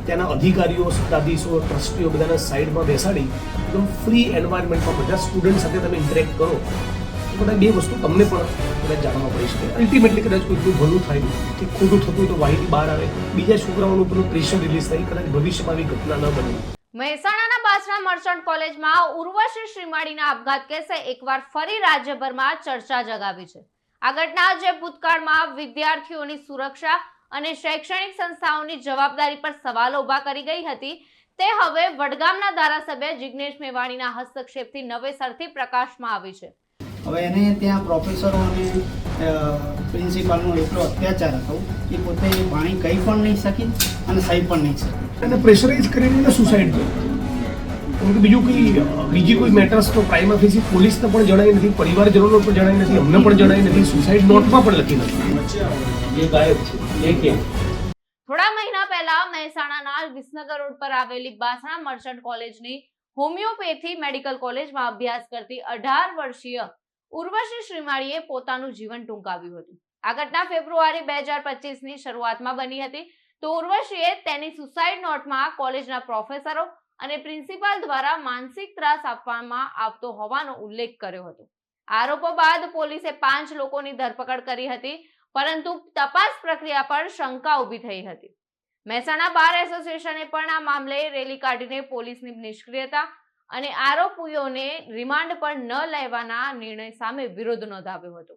ત્યાંના અધિકારીઓ, સત્તાધીશો, ટ્રસ્ટીઓ બધાને સાઈડમાં બેસાડી એકદમ ફ્રી એન્વાયરમેન્ટમાં બધા સ્ટુડન્ટ સાથે તમે ઇન્ટરેક્ટ કરો તો બધા બે વસ્તુ તમને પણ કદાચ જાણવા પડી શકે. અલ્ટિમેટલી કદાચ કોઈનું ભલું થાય કે ખોટું થતું હોય તો માહિતી બહાર આવે, બીજા છોકરાઓનું પેલું પ્રેશર રિલીઝ થાય, કદાચ ભવિષ્યમાં આવી ઘટના ન બને. મહેસાણાના બાસણા મર્ચન્ટ કોલેજમાં ઉર્વશી શ્રીમાળીના આપઘાત કેસે એકવાર ફરી રાજ્યભરમાં ચર્ચા જગાવી છે. આ ઘટના જે ભૂતકાળમાં વિદ્યાર્થીઓની સુરક્ષા અને શૈક્ષણિક સંસ્થાઓની જવાબદારી પર સવાલો ઊભા કરી ગઈ હતી, તે હવે વડગામના ધારાસભ્ય જિગ્નેશ મેવાણીના હસ્તક્ષેપથી નવેસરથી પ્રકાશમાં આવી છે. હવે એને ત્યાં પ્રોફેસરો અને પ્રિન્સિપાલનો એટલો અત્યાચાર હતો કે પોતે વાણી કહી પણ નહીં શકી અને સહી પણ નહીં શકી અને પ્રેશરાઇઝ કરીને સુસાઇડ કર્યું. બીજી કોઈ મેટર્સ તો પ્રાઇમા ફેસી પોલીસને પણ જણાઈ નથી, પરિવારજનોને પણ જણાઈ નથી, અમને પણ જણાઈ નથી, સુસાઇડ નોટમાં પણ લખી નથી. એ ગાયબ છે. એ કેમ? થોડા મહિના પહેલા મહેસાણાના વિસનગર રોડ પર આવેલી બાસણા મર્ચન્ટ કોલેજની હોમિયોપેથી મેડિકલ કોલેજમાં અભ્યાસ કરતી 18 વર્ષીય ઉર્વશી શ્રીમાળીએ પોતાનું જીવન ટૂંકાવ્યું હતું. આ ઘટના ફેબ્રુઆરી 2025ની શરૂઆતમાં બની હતી. તો ઉર્વશીએ તેની સુસાઇડ નોટમાં કોલેજના પ્રોફેસરો અને પ્રિન્સિપાલ દ્વારા માનસિક ત્રાસ આપવામાં આવતો હોવાનો ઉલ્લેખ કર્યો હતો. આરોપો બાદ પોલીસે 5 લોકોની ધરપકડ કરી હતી, પરંતુ તપાસ પ્રક્રિયા પર શંકા ઊભી થઈ હતી. મહેસાણા બાર એસોસિએશને પણ આ મામલે રેલી કાઢીને પોલીસની નિષ્ક્રિયતા અને આરોપીઓને રિમાન્ડ પર ન લેવાના નિર્ણય સામે વિરોધ નોંધાવ્યો હતો.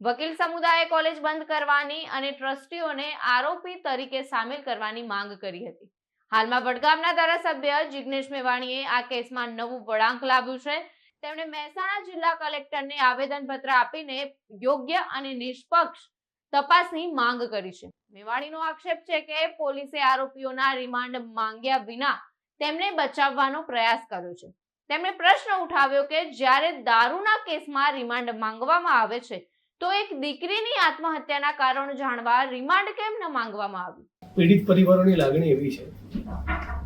વકીલ સમુદાયે કોલેજ બંધ કરવાની અને ટ્રસ્ટીઓને આરોપી તરીકે સામેલ કરવાની માંગ કરી હતી. હાલમાં વડગામના ધારાસભ્ય જિગ્નેશ મેવાણીએ આ કેસમાં નવું વળાંક લાવ્યું છે. તેમણે મહેસાણા જિલ્લા કલેક્ટરને આવેદનપત્ર આપીને યોગ્ય અને નિષ્પક્ષ તપાસની માંગ કરી છે. મેવાણીનો આક્ષેપ છે કે પોલીસે આરોપીઓના રિમાન્ડ માંગ્યા વિના તેમને બચાવવાનો પ્રયાસ કર્યો છે. તેમણે પ્રશ્ન ઉઠાવ્યો કે જ્યારે દારૂના કેસમાં રિમાન્ડ માંગવામાં આવે છે તો એક દીકરીની આત્મહત્યાના કારણો જાણવા રિમાન્ડ કેમ ન માંગવામાં આવ્યું? પીડિત પરિવારોની લાગણી એવી છે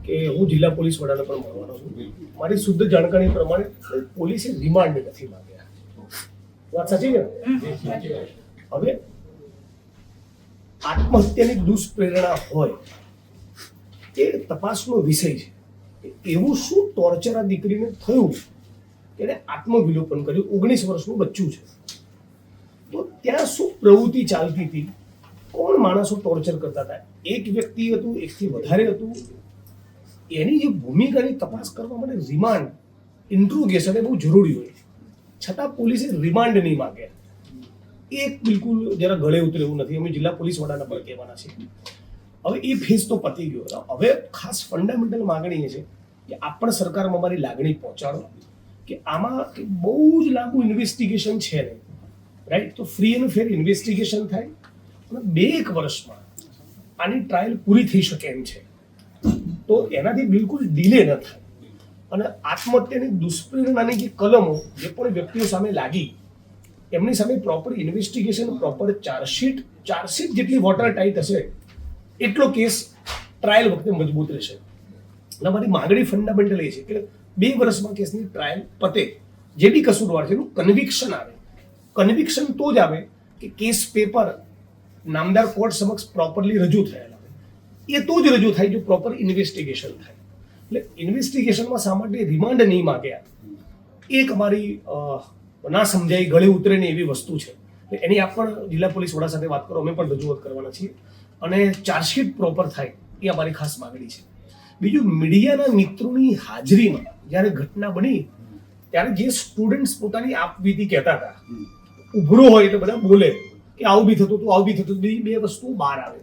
કે હું જિલ્લા પોલીસ વડાને પણ મળવાનો છું. મારી શુદ્ધ જાણકારી પ્રમાણે પોલીસે રિમાન્ડ નથી માંગ્યા. વાત સાચી ને? હવે આત્મહત્યાની દુષ્પ્રેરણા હોય એ તપાસનો વિષય છે. એવું શું ટોર્ચર આ દીકરીને થયું કે એને આત્મવિલોપન કર્યું? 19 વર્ષનું બચ્ચું છે. તો ત્યાં શું પ્રવૃત્તિ ચાલતી હતી? કોણ માણસો ટોર્ચર કરતા હતા? એક વ્યક્તિ હતું, એકથી વધારે હતું? એની જે ભૂમિકાની તપાસ કરવા માટે રિમાન્ડ, ઇન્ટ્રોગેશન એ બહુ જરૂરી હોય, છતાં પોલીસે રિમાન્ડ નહીં માંગ્યા. એક બિલકુલ જરા ગળે ઉતરે એવું નથી. અમે જિલ્લા પોલીસ વડાના પણ કહેવાના છે. હવે એ ફેઝ તો પતી ગયો. હવે ખાસ ફંડામેન્ટલ માગણી એ છે કે આપણ સરકારમાં અમારી લાગણી પહોંચાડો કે આમાં બહુ જ લાંબુ ઇન્વેસ્ટિગેશન છે ને, રાઈટ? તો ફ્રી એન્ડ ફેર ઇન્વેસ્ટિગેશન થાય અને 2-1 વર્ષમાં આની ટ્રાયલ પૂરી થઈ શકે એમ છે. તો એનાથી બિલકુલ ડિલે ન થાય. અને આત્મહત્યાની દુષ્પ્રેરણાની જે કલમો જે પણ વ્યક્તિઓ સામે લાગી એમની સામે પ્રોપર ઇન્વેસ્ટિગેશન, પ્રોપર ચાર્જશીટ જેટલી વોટર ટાઈટ હશે એટલો કેસ ટ્રાયલ વખતે મજબૂત રહેશે. અને મારી માંગણી ફંડામેન્ટલ એ છે કે 2 વર્ષમાં કેસની ટ્રાયલ પતે, જે બી કસૂરવાર છે એનું કન્વિક્શન આવે. કન્વિક્શન તો જ આવે કે કેસ પેપર નામદાર કોર્ટ સમક્ષ પ્રોપરલી રજૂ થયેલા હોય. એ તો જ રજૂ થાય જો પ્રોપર ઇન્વેસ્ટિગેશન થાય. એટલે ઇન્વેસ્ટિગેશનમાં શા માટે રિમાન્ડ નહીં માંગ્યા એક અમારી ના સમજાય, ગળે ઉતરે ને એવી વસ્તુ છે. એની આપ પણ જિલ્લા પોલીસ વડા સાથે વાત કરો, અમે પણ રજૂઆત કરવાના છીએ. અને ચાર્જશીટ પ્રોપર થાય એ અમારી ખાસ માગણી છે. બીજું, મીડિયાના મિત્રોની હાજરીમાં જ્યારે ઘટના બની ત્યારે જે સ્ટુડન્ટ્સ પોતાની આપવીતી કહેતા હતા, ઉભરો હોય એટલે બધા બોલે કે આવું બી થતું હતું, આવું બી થતું, બે વસ્તુ બહાર આવે.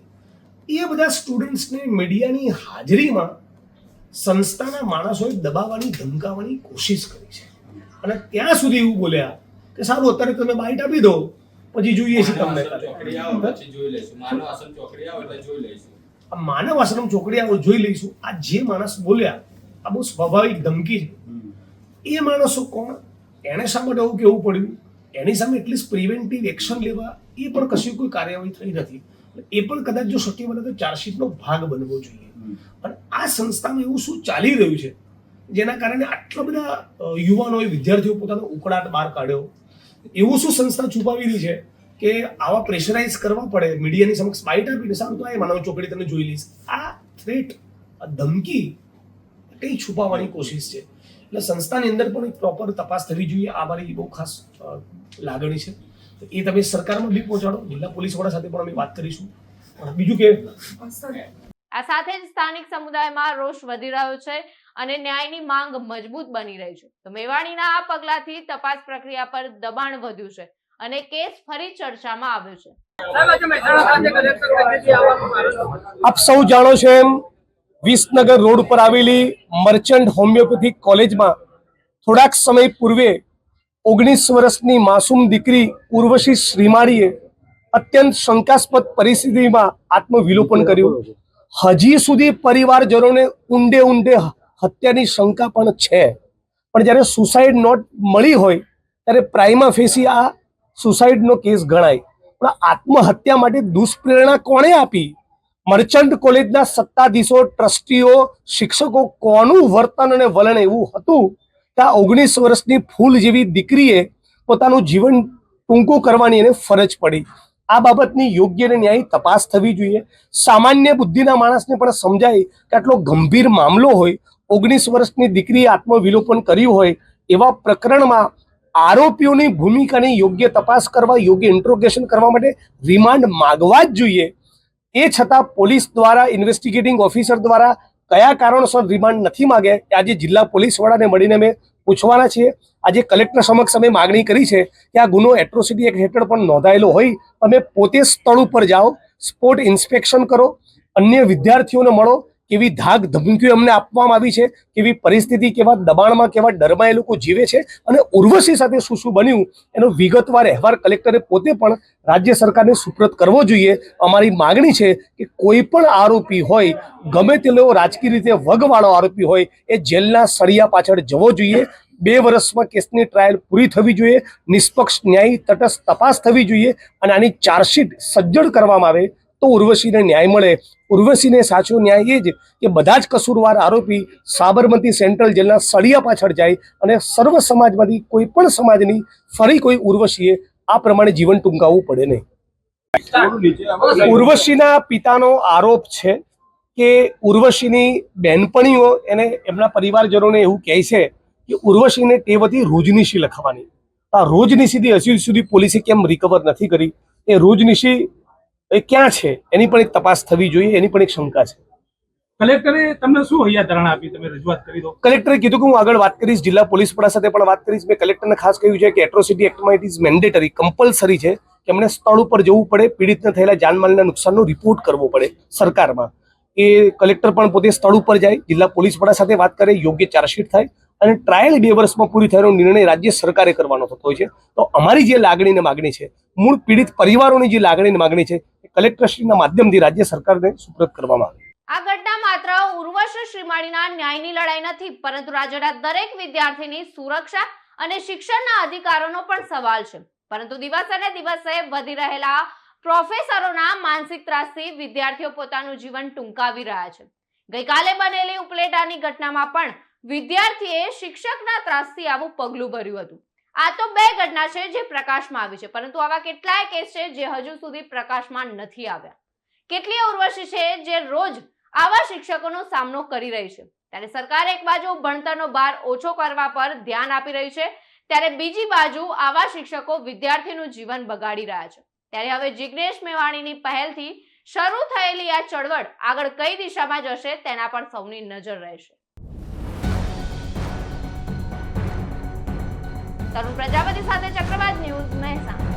એ બધા સ્ટુડન્ટ્સને મીડિયાની હાજરીમાં સંસ્થાના માણસોએ દબાવવાની, ધમકાવવાની કોશિશ કરી છે. અને ત્યાં સુધી એવું બોલ્યા કે સારું અત્યારે તમે બાઇટ આપી દો, પછી જોઈએ છીએ તમને. માનવ આશ્રમ ચોકડીયા જોઈ લઈશું. આ જે માણસ બોલ્યા આ બહુ સ્વાભાવિક ધમકી છે. એ માણસો કોણ? એને શા માટે એવું કેવું પડ્યું? એની સામે એટલીસ્ટ પ્રિવેન્ટિવ એક્શન લેવા એ પણ કશી કોઈ કાર્યવાહી થઈ નથી. એ પણ કદાચ જો શક્ય બને તો ચાર્જશીટનો ભાગ બનવો જોઈએ. અને આ સંસ્થામાં એવું શું ચાલી રહ્યું છે જેના કારણે આટલા બધા યુવાનોએ, વિદ્યાર્થીઓ પોતાનો ઉકળાટ બહાર કાઢ્યો? એવું શું સંસ્થા છુપાવી રહી છે કે આવા પ્રેશરાઇઝ કરવા પડે, મીડિયાની સમક્ષ બાઇટ આપીને સારું તો આ માનવ ચોકડી તમે જોઈ લઈશ? આ થ્રેટ આ ધમકી કઈ છુપાવવાની કોશિશ છે. એટલે સંસ્થાની અંદર પણ એક પ્રોપર તપાસ થવી જોઈએ. આ મારી બહુ ખાસ લાગણી છે. એ તમે સરકારમાં બી પહોંચાડો. જિલ્લા પોલીસ વડા સાથે પણ અમે વાત કરીશું. બીજું કે આ સાથે જ સ્થાનિક સમુદાયમાં રોષ વધી રહ્યો છે અને ન્યાયની માંગ મજબૂત બની રહી છે. તો મેવાણીના આ પગલાથી તપાસ પ્રક્રિયા પર દબાણ વધ્યું છે અને કેસ ફરી ચર્ચામાં આવ્યો છે. આપ સૌ જાણો છો એમ વિસનગર રોડ પર આવેલી મર્ચન્ટ હોમિયોપેથિક કોલેજમાં થોડાક સમય પૂર્વે 19 વર્ષની માસૂમ દીકરી ઉર્વશી શ્રીમાળીએ અત્યંત શંકાસ્પદ પરિસ્થિતિમાં આત્મવિલોપન કર્યું. હજી સુધી પરિવારજનોને ઊંડે હત્યાની શંકા પણ છે. પણ જ્યારે સુસાઇડ નોટ મળી હોય ત્યારે પ્રાઇમા ફેસી આ સુસાઇડનો કેસ ગણાય. પણ આત્મહત્યા માટે દુષ્પ્રેરણા કોણે આપી? મર્ચન્ટ કોલેજના સત્તાધીશો, ટ્રસ્ટીઓ, શિક્ષકો કોનું વર્તન અને વલણ એવું હતું કે આ 19 વર્ષની ફૂલ જેવી દીકરીએ પોતાનું જીવન ટૂંકું કરવાની એને ફરજ પડી? આ બાબતની યોગ્ય અને ન્યાયી તપાસ થવી જોઈએ. સામાન્ય બુદ્ધિના માણસને પણ સમજાય કે આટલો ગંભીર મામલો હોય, 19 વર્ષની દીકરીએ આત્મવિલોપન કર્યું હોય, એવા પ્રકરણમાં આરોપીઓની ભૂમિકાની યોગ્ય તપાસ કરવા, યોગ્ય ઇન્ટ્રોગેશન કરવા માટે રિમાન્ડ માગવા જ જોઈએ. એ છતાં પોલીસ દ્વારા, ઇન્વેસ્ટિગેટિંગ ઓફિસર દ્વારા કયા કારણોસર રિમાન્ડ નથી માગ્યા એ આજે જિલ્લા પોલીસ વડાને મળીને અમે પૂછવાના છીએ. આજે કલેક્ટર સમક્ષ અમે માગણી કરી છે કે આ ગુનો એટ્રોસિટી એક્ટ હેઠળ પણ નોંધાયેલો હોય. તમે પોતે સ્થળ ઉપર જાઓ, સ્પોટ ઇન્સ્પેક્શન કરો, અન્ય વિદ્યાર્થીઓને મળો, કેવી ધાક ધમકીઓ અમને આપવામાં આવી છે, કેવી પરિસ્થિતિ, કેવા દબાણમાં, કેવા ડરમાં એ લોકો જીવે છે અને ઉર્વશી સાથે શું શું બન્યું એનો વિગતવાર અહેવાલ કલેક્ટરે પોતે પણ રાજ્ય સરકારને સુપ્રત કરવો જોઈએ. અમારી માગણી છે કે કોઈ પણ આરોપી હોય, ગમે તેલો રાજકીય રીતે વગવાળો આરોપી હોય, એ જેલના સળિયા પાછળ જવો જોઈએ. 2 વર્ષમાં કેસની ટ્રાયલ પૂરી થવી જોઈએ, નિષ્પક્ષ ન્યાયી તટસ્થ તપાસ થવી જોઈએ અને આની ચાર્જશીટ સજ્જડ કરવામાં આવે તો ઉર્વશીને ન્યાય મળે. ઉર્વશીને સાચો ન્યાય એ જ કે બધા જ કસૂરવાર આરોપી સાબરમતી સેન્ટ્રલ જેલના સળિયા પાછળ જાય અને સર્વ સમાજમાંથી કોઈ પણ સમાજની ફરી કોઈ ઉર્વશીએ આ પ્રમાણે જીવન ટૂંકાવવું પડે નહીં. ઉર્વશીના પિતાનો આરોપ છે કે ઉર્વશીની બહેનપણીઓ એને એમના પરિવારજનોને એવું કહે છે કે ઉર્વશીને ટેવ હતી રોજનીશી લખવાની. આ રોજનીશીથી હજી સુધી પોલીસે કેમ રિકવર નથી કરી? એ રોજનીશી એ ક્યાં છે એની પણ એક તપાસ થવી જોઈએ, એની પણ એક શંકા છે. કલેક્ટરે તમને શું હૈયાધારણા આપી? તમે રજૂઆત કરી દો. કલેક્ટરે કીધું કે હું આગળ વાત કરીશ, જિલ્લા પોલીસ વડા સાથે પણ વાત કરીશ. મેં કલેક્ટરને ખાસ કહ્યું છે કે એટ્રોસિટી એક્ટમાં ઇટ ઇઝ મેન્ડેટરી, કમ્પલસરી છે કે એમણે સ્થળ ઉપર જવું પડે, પીડિતને થયેલા જાનમાલના નુકસાનનો રિપોર્ટ કરવો પડે સરકારમાં. એ કલેક્ટર પણ પોતે સ્થળ ઉપર જાય, જિલ્લા પોલીસ વડા સાથે વાત કરે, યોગ્ય ચાર્જશીટ થાય અને ટ્રાયલ 2 વર્ષમાં પૂરી થવાનો નિર્ણય રાજ્ય સરકારે કરવાનો થતો હોય છે. તો અમારી જે લાગણીને માગણી છે, મૂળ પીડિત પરિવારોની જે લાગણીને માગણી છે, એ કલેક્ટરશ્રીના માધ્યમથી રાજ્ય સરકારને સુપ્રત કરવામાં આવે. આ ઘટના માત્ર ઉર્વશી શ્રીમાળીના ન્યાયની લડાઈ નથી, પરંતુ રાજ્યના દરેક વિદ્યાર્થીની સુરક્ષા અને શિક્ષણના અધિકારોનો પણ સવાલ છે. પરંતુ દિવસે ને દિવસે વધી રહેલા પ્રોફેસરોના માનસિક ત્રાસથી વિદ્યાર્થીઓ પોતાનું જીવન ટૂંકાવી રહ્યા છે. ગઈકાલે બનેલી ઉપલેટાની ઘટનામાં પણ વિદ્યાર્થીએ શિક્ષકના ત્રાસથી આવું પગલું ભર્યું હતું. આ તો 2 ઘટના છે જે પ્રકાશમાં આવી છે, પરંતુ આવા કેટલાય કેસ છે જે હજુ સુધી પ્રકાશમાં નથી આવ્યા. કેટલીય ઉર્વશી છે જે રોજ આવા શિક્ષકોનો સામનો કરી રહી છે. ત્યારે સરકાર એક બાજુ ભણતરનો ભાર ઓછો કરવા પર ધ્યાન આપી રહી છે, ત્યારે બીજી બાજુ આવા શિક્ષકો વિદ્યાર્થીનું જીવન બગાડી રહ્યા છે. ત્યારે હવે જિગ્નેશ મેવાણીની પહેલથી શરૂ થયેલી આ ચળવળ આગળ કઈ દિશામાં જશે તેના પર સૌની નજર રહેશે. તરુણ પ્રજાપતિ સાથે ચક્રવાત ન્યૂઝ, મહેસાણા.